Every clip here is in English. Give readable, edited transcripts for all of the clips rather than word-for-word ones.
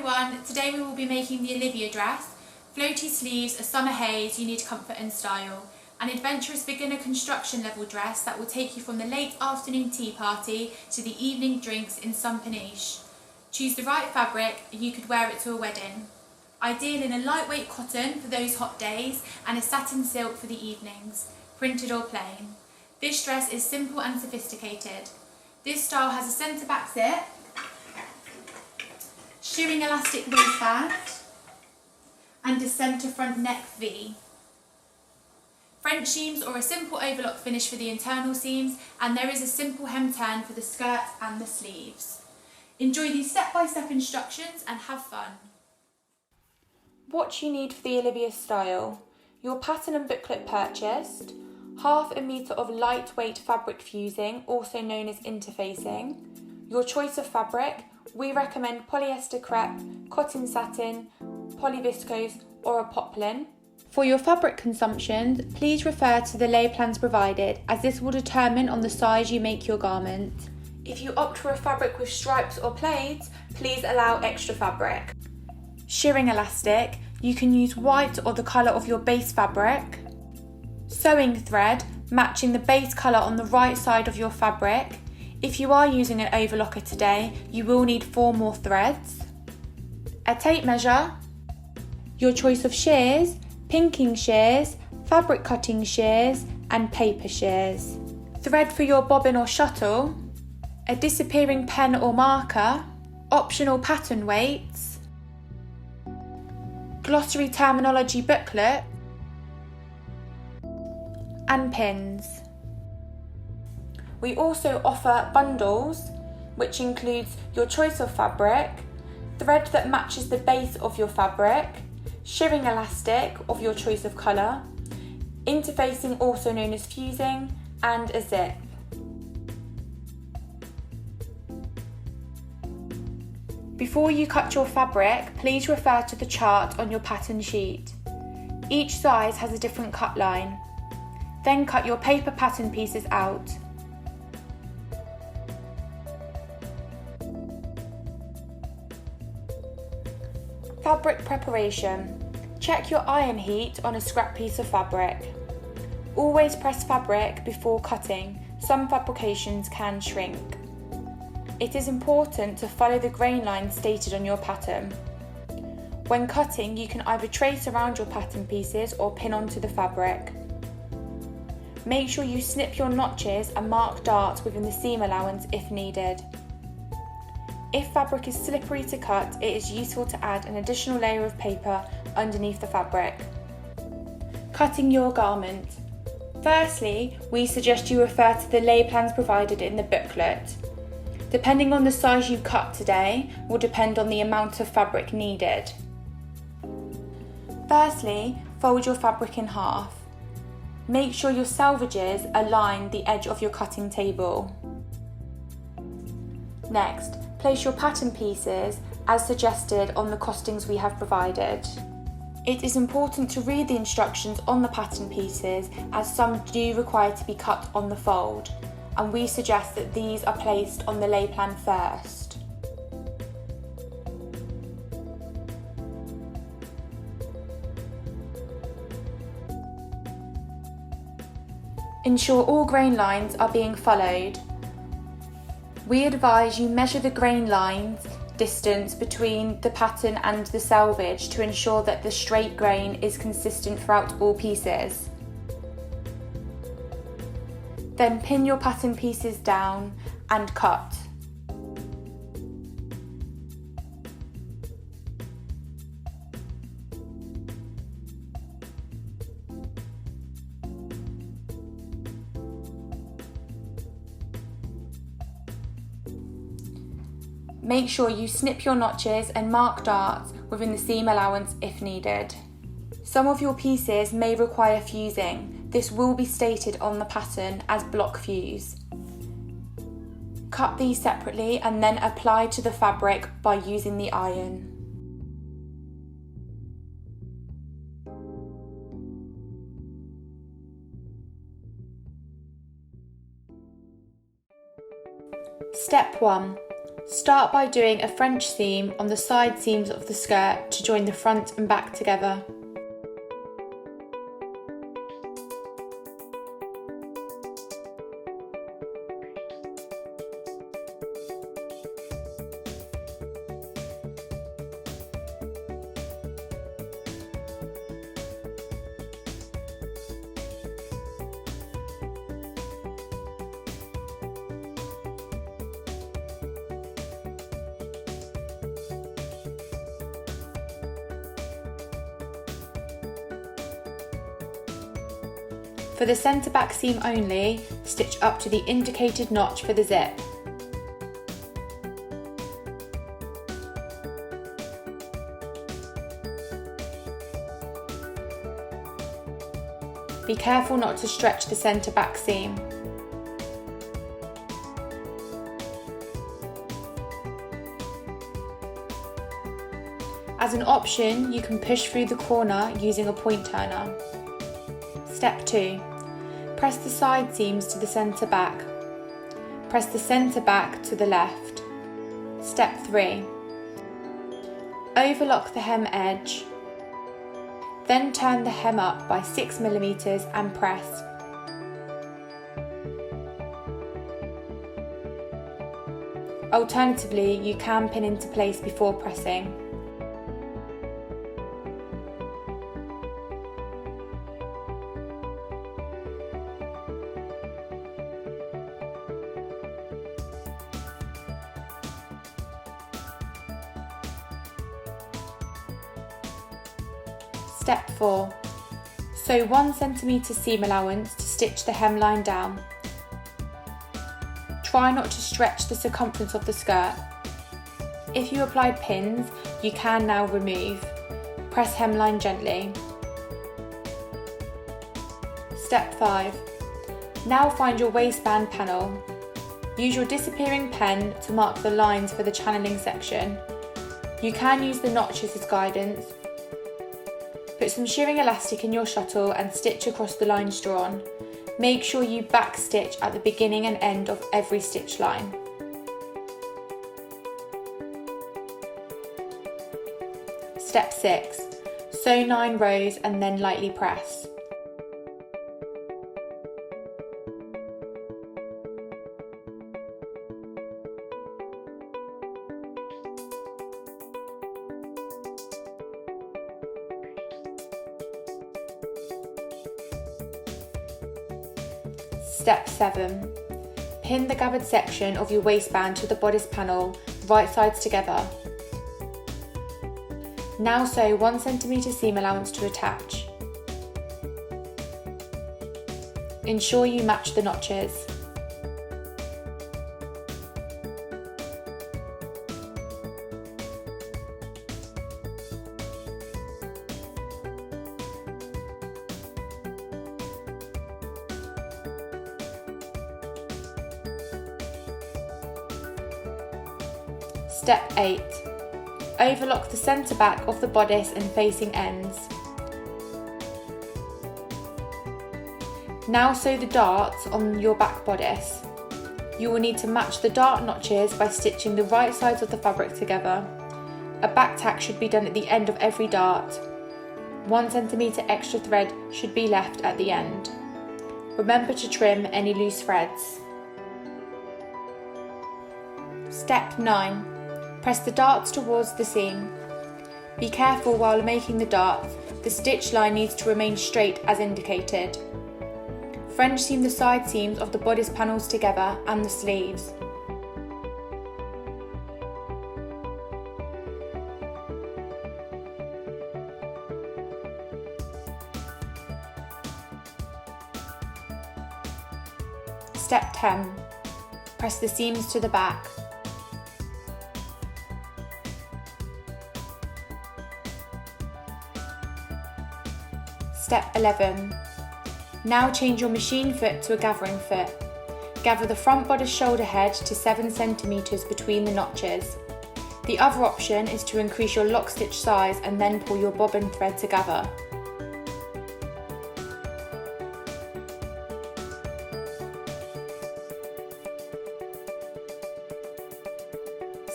everyone, today we will be making the Olivia dress. Floaty sleeves, a summer haze, you need comfort and style. An adventurous beginner construction level dress that will take you from the late afternoon tea party to the evening drinks in some panache. Choose the right fabric, you could wear it to a wedding. Ideal in a lightweight cotton for those hot days and a satin silk for the evenings, printed or plain. This dress is simple and sophisticated. This style has a centre back zip, shirring elastic waistband and a centre front neck V. French seams or a simple overlock finish for the internal seams, and there is a simple hem turn for the skirt and the sleeves. Enjoy these step-by-step instructions and have fun. What you need for the Olivia style: your pattern and booklet purchased, half a metre of lightweight fabric fusing, also known as interfacing, your choice of fabric. We recommend polyester crepe, cotton satin, polyviscose or a poplin. For your fabric consumptions, please refer to the lay plans provided, as this will determine on the size you make your garment. If you opt for a fabric with stripes or plaids, please allow extra fabric. Shirring elastic, you can use white or the colour of your base fabric. Sewing thread, matching the base colour on the right side of your fabric. If you are using an overlocker today, you will need 4 more threads. A tape measure, your choice of shears, pinking shears, fabric cutting shears and paper shears. Thread for your bobbin or shuttle, a disappearing pen or marker, optional pattern weights, glossary terminology booklet and pins. We also offer bundles, which includes your choice of fabric, thread that matches the base of your fabric, shirring elastic of your choice of colour, interfacing also known as fusing, and a zip. Before you cut your fabric, please refer to the chart on your pattern sheet. Each size has a different cut line. Then cut your paper pattern pieces out. Fabric preparation. Check your iron heat on a scrap piece of fabric. Always press fabric before cutting. Some fabrications can shrink. It is important to follow the grain line stated on your pattern. When cutting, you can either trace around your pattern pieces or pin onto the fabric. Make sure you snip your notches and mark darts within the seam allowance if needed. If fabric is slippery to cut, it is useful to add an additional layer of paper underneath the fabric. Cutting your garment. Firstly, we suggest you refer to the lay plans provided in the booklet. Depending on the size you cut today, will depend on the amount of fabric needed. Firstly, fold your fabric in half. Make sure your selvages align the edge of your cutting table. Next, place your pattern pieces as suggested on the costings we have provided. It is important to read the instructions on the pattern pieces, as some do require to be cut on the fold, and we suggest that these are placed on the lay plan first. Ensure all grain lines are being followed. We advise you measure the grain lines distance between the pattern and the selvage to ensure that the straight grain is consistent throughout all pieces. Then pin your pattern pieces down and cut. Make sure you snip your notches and mark darts within the seam allowance if needed. Some of your pieces may require fusing. This will be stated on the pattern as block fuse. Cut these separately and then apply to the fabric by using the iron. Step 1. Start by doing a French seam on the side seams of the skirt to join the front and back together. For the centre back seam only, stitch up to the indicated notch for the zip. Be careful not to stretch the centre back seam. As an option, you can push through the corner using a point turner. Step 2. Press the side seams to the centre back. Press the centre back to the left. Step 3. Overlock the hem edge. Then turn the hem up by 6mm and press. Alternatively, you can pin into place before pressing. Step 4. Sew 1 cm seam allowance to stitch the hemline down. Try not to stretch the circumference of the skirt. If you applied pins, you can now remove. Press hemline gently. Step 5. Now find your waistband panel. Use your disappearing pen to mark the lines for the channeling section. You can use the notches as guidance. Put some shirring elastic in your shuttle and stitch across the lines drawn. Make sure you back stitch at the beginning and end of every stitch line. Step 6. Sew 9 rows and then lightly press. Step 7. Pin the gathered section of your waistband to the bodice panel, right sides together. Now sew 1 cm seam allowance to attach. Ensure you match the notches. Step 8. Overlock the centre back of the bodice and facing ends. Now sew the darts on your back bodice. You will need to match the dart notches by stitching the right sides of the fabric together. A back tack should be done at the end of every dart. 1 cm extra thread should be left at the end. Remember to trim any loose threads. Step 9. Press the darts towards the seam. Be careful while making the darts, the stitch line needs to remain straight as indicated. French seam the side seams of the bodice panels together and the sleeves. Step 10. Press the seams to the back. Step 11. Now change your machine foot to a gathering foot. Gather the front bodice shoulder head to 7 cm between the notches. The other option is to increase your lock stitch size and then pull your bobbin thread together.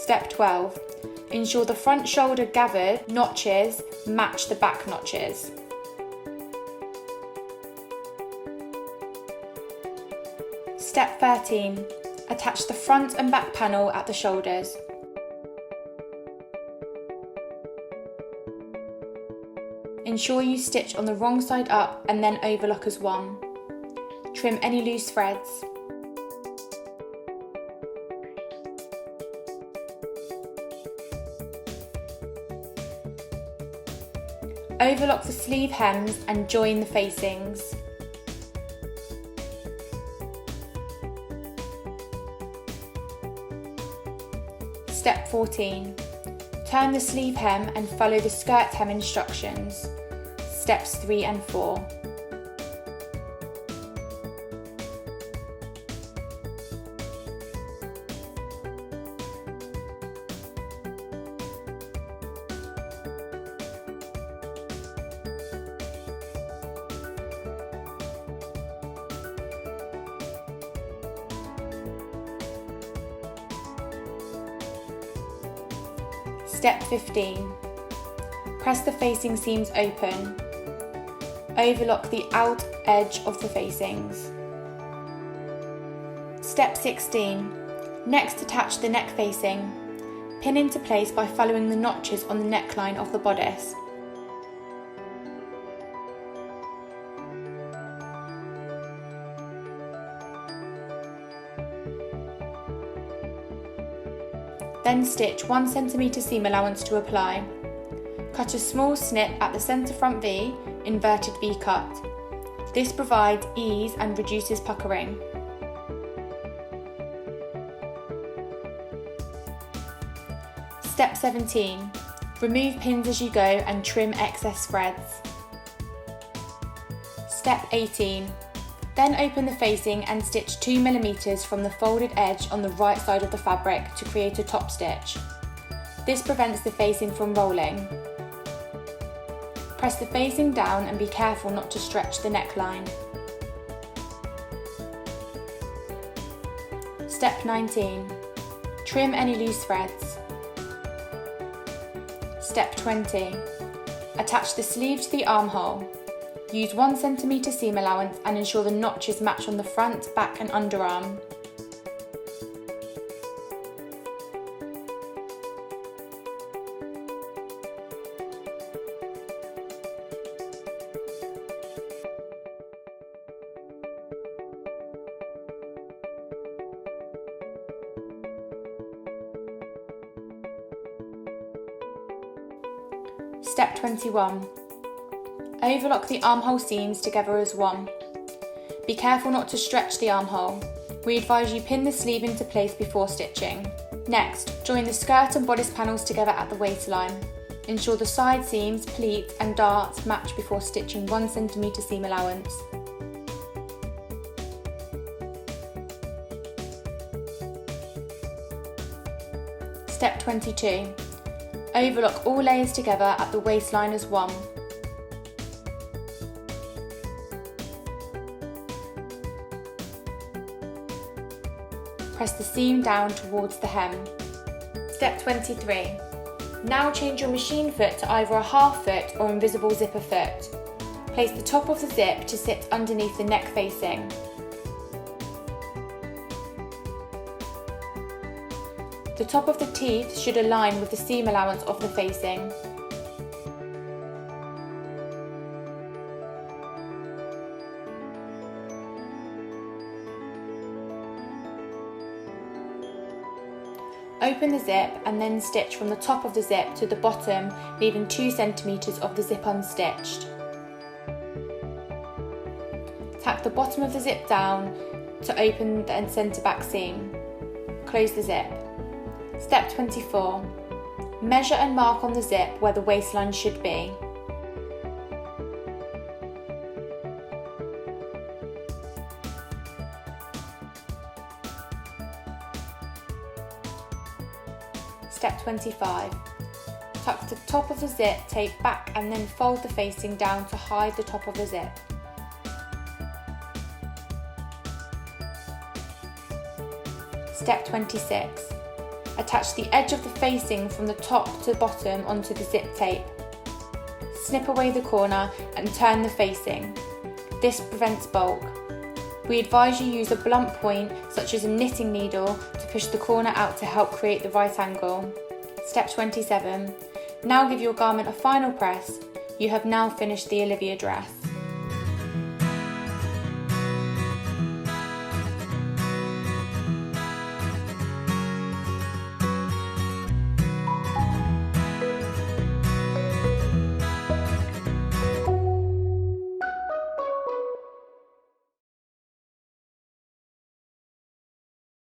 Step 12. Ensure the front shoulder gathered notches match the back notches. Step 13. Attach the front and back panel at the shoulders. Ensure you stitch on the wrong side up and then overlock as one. Trim any loose threads. Overlock the sleeve hems and join the facings. Step 14. Turn the sleeve hem and follow the skirt hem instructions. Steps 3 and 4. Step 15. Press the facing seams open. Overlock the out edge of the facings. Step 16. Next, attach the neck facing. Pin into place by following the notches on the neckline of the bodice. Then stitch 1 cm seam allowance to apply. Cut a small snip at the centre front V, inverted V cut. This provides ease and reduces puckering. Step 17. Remove pins as you go and trim excess threads. Step 18. Then open the facing and stitch 2 mm from the folded edge on the right side of the fabric to create a top stitch. This prevents the facing from rolling. Press the facing down and be careful not to stretch the neckline. Step 19. Trim any loose threads. Step 20. Attach the sleeve to the armhole. Use 1 cm seam allowance and ensure the notches match on the front, back and underarm. Step 21. Overlock the armhole seams together as one. Be careful not to stretch the armhole. We advise you pin the sleeve into place before stitching. Next, join the skirt and bodice panels together at the waistline. Ensure the side seams, pleats and darts match before stitching 1 cm seam allowance. Step 22. Overlock all layers together at the waistline as one. Press the seam down towards the hem. Step 23. Now change your machine foot to either a half foot or invisible zipper foot. Place the top of the zip to sit underneath the neck facing. The top of the teeth should align with the seam allowance of the facing. Open the zip and then stitch from the top of the zip to the bottom, leaving 2 cm of the zip unstitched. Tack the bottom of the zip down to open the centre back seam. Close the zip. Step 24. Measure and mark on the zip where the waistline should be. Step 25. Tuck the top of the zip, tape back and then fold the facing down to hide the top of the zip. Step 26. Attach the edge of the facing from the top to bottom onto the zip tape. Snip away the corner and turn the facing. This prevents bulk. We advise you use a blunt point, such as a knitting needle, to push the corner out to help create the right angle. Step 27. Now give your garment a final press. You have now finished the Olivia dress.